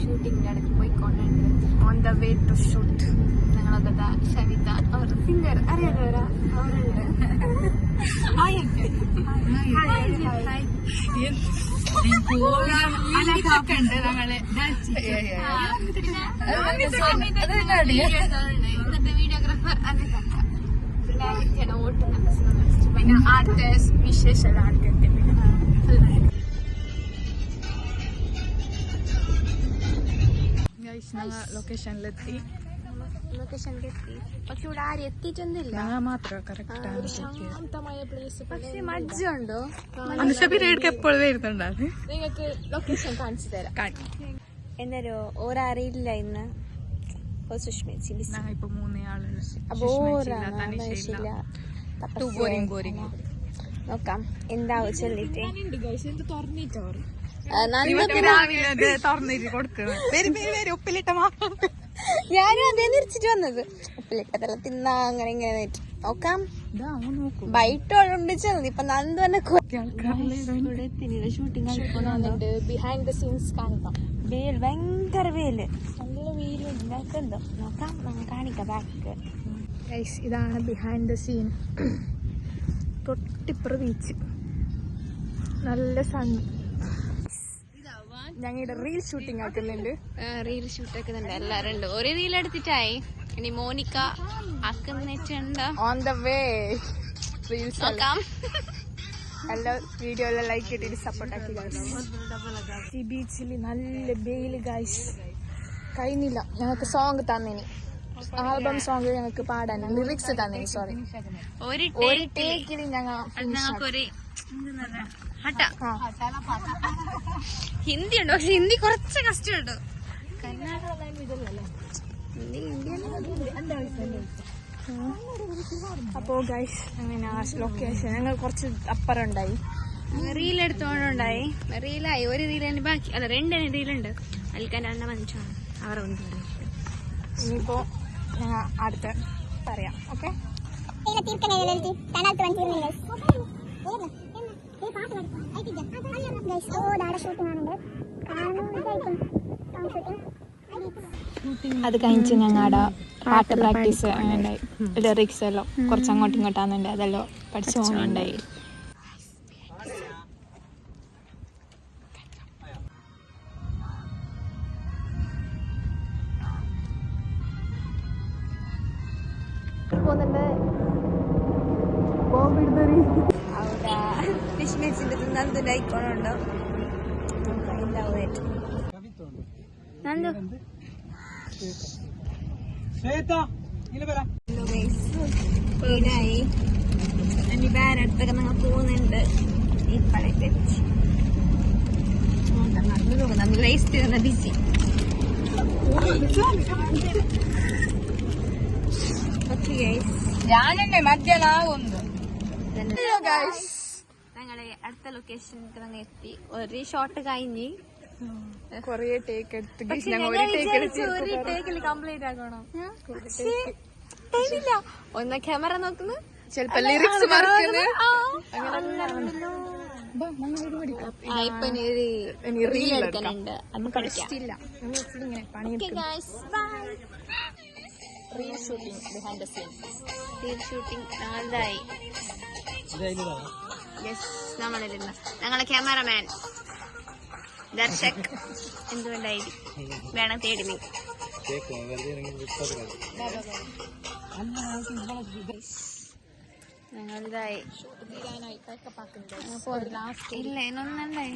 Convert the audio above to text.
ഷൂട്ടിങ്ങിന്റെ ഇടയ്ക്ക് പോയിക്കൊണ്ടുണ്ട്. On the way to shoot. ഞങ്ങളൊക്കെ ഷവിത അവർ സിംഗർ അറിയാത്തവരാ അവരുണ്ട്. വീഡിയോഗ്രാഫർ ഓട്ടുന്ന പിന്നെ ആർട്ടിസ്റ്റ് വിശേഷ ആർട്ടിസ്റ്റ് ലൊക്കേഷനിലെത്തി. പക്ഷെ ഇവിടെ ആരും എത്തിയിട്ടൊന്നുമില്ല. ശാന്തമായ പ്ലേസ്. പക്ഷെ മജ്ജുണ്ടോ? എപ്പോഴും വരുന്നുണ്ടാവും. നിങ്ങൾക്ക് ലൊക്കേഷൻ കാണിച്ചു തരാം. എന്നൊരു ഓരറിയില്ല ഇന്ന്. ഇപ്പൊ 3 ആളുകൾ. നോക്കാം എന്താവും ചൊല്ലിട്ട്. ഉപ്പിലിട്ട ഞാനും അതേ നിരിച്ചിട്ട് വന്നത്. ഉപ്പിലിട്ടതെല്ലാം തിന്നാ അങ്ങനെ ഇങ്ങനെ നോക്കാം. ബൈറ്റോളുണ്ട് ചെന്നത്. ഇപ്പൊ നന്ദു തന്നെ ഷൂട്ടിംഗ് ബിഹൈൻഡ് ദ സീൻസ് കാണിക്കാം. വെയിൽ ഭയങ്കര വെയില്, നല്ല വെയിലുണ്ടോ നോക്കാം. നമുക്ക് കാണിക്കാം ബാക്ക്. ഇതാണ് ബിഹൈൻഡ് ദ സീൻ. തൊട്ടിപ്പുറ ബീച്ച്, നല്ല സൺ. ഞങ്ങളുടെ റീൽ ഷൂട്ടിംഗ് ആക്കുന്നുണ്ട്. റീൽ ഷൂട്ട് ആക്കുന്നുണ്ട്. എല്ലാരും ഉണ്ട്. ഒരു റീൽ എടുത്തിട്ടായി. ഇനി മോനിക്ക ആക്കുന്നുണ്ട്. ഓൺ ദ വേ റീൽസ് നോക്കാം. എല്ലാ വീഡിയോ എല്ലാം ലൈക്ക് ഇട്ടിട്ട് സപ്പോർട്ട് ആക്കി. ഈ ബീച്ചിൽ നല്ല വെയിൽ ഗൈസ്. കഴിഞ്ഞില്ല. ഞങ്ങൾക്ക് സോങ് തന്നിനി, ആൽബം സോങ് ഞങ്ങൾക്ക് പാടാൻ ലിറിക്സ് തന്നിനി. സോറി, ഒരു ടേക്കിൽ ഞങ്ങൾ ഹിന്ദി ഉണ്ട്. പക്ഷെ ഹിന്ദി കുറച്ച് കഷ്ടമുണ്ട്. അപ്പോ ഗൈസ് അങ്ങനെ ആ ലൊക്കേഷൻ ഞങ്ങൾ കുറച്ച് അപ്പുറം ഉണ്ടായി. റീൽ എടുത്തോണ്ടുണ്ടായി. റീലായി. ഒരു റീലിന് ബാക്കി അല്ല, 2 റീലുണ്ട്. അതിൽക്കാൻ 2 മനുഷ്യമാണ് അവരെ കൊണ്ട്. ഇനിയിപ്പോ ഞങ്ങൾ അടുത്ത് പറയാം. ഓക്കെ. അത് കഴിഞ്ഞ് ഞങ്ങളുടെ പാട്ട് പ്രാക്ടീസ് അങ്ങനെ ഉണ്ടായി. ലിറിക്സ് എല്ലാം കുറച്ച് അങ്ങോട്ടും ഇങ്ങോട്ടാന്നുണ്ട്. അതെല്ലാം പഠിച്ചു പോകുന്നുണ്ടായി. അവിടെ വിഷ്ണുവിന്റെ നന്ദുന്റെ ഐക്കോണുണ്ടോ? നന്ദു വീടായി. ഇനി വേറെ അടുത്തൊക്കെ ഞങ്ങൾ പോകുന്നുണ്ട്. ഇപ്പഴത്തെ ലൈസ്റ്റ് ബിസി. ഞാനെന്നെ മധ്യനാവുന്നു. ഞങ്ങളെ അടുത്ത ലൊക്കേഷനിൽ ഞങ്ങൾ എത്തി. ഒരു ഷോട്ട് കഴിഞ്ഞ് കൊറേ ടേക്ക് എടുത്ത് ഒരു ടേക്കിൽ കംപ്ലീറ്റ് ആക്കണം. ഒന്ന് ക്യാമറ നോക്കുന്നു, ചിലപ്പോ ലിറിക്സ് റീൽ എടുക്കാനുണ്ട്. അത് പഠിച്ചില്ല. Reel shooting behind the scene. Reel shooting ഞങ്ങളുടെതായി. യെസ്, നമ്മളിരുന്ന ഞങ്ങളെ ക്യാമറമാൻ ദർശക് എന്തുകൊണ്ടായി വേണം തേടി നീ. ഞങ്ങളുടെതായി ഇല്ല ഇന്നൊന്നല്ലേ.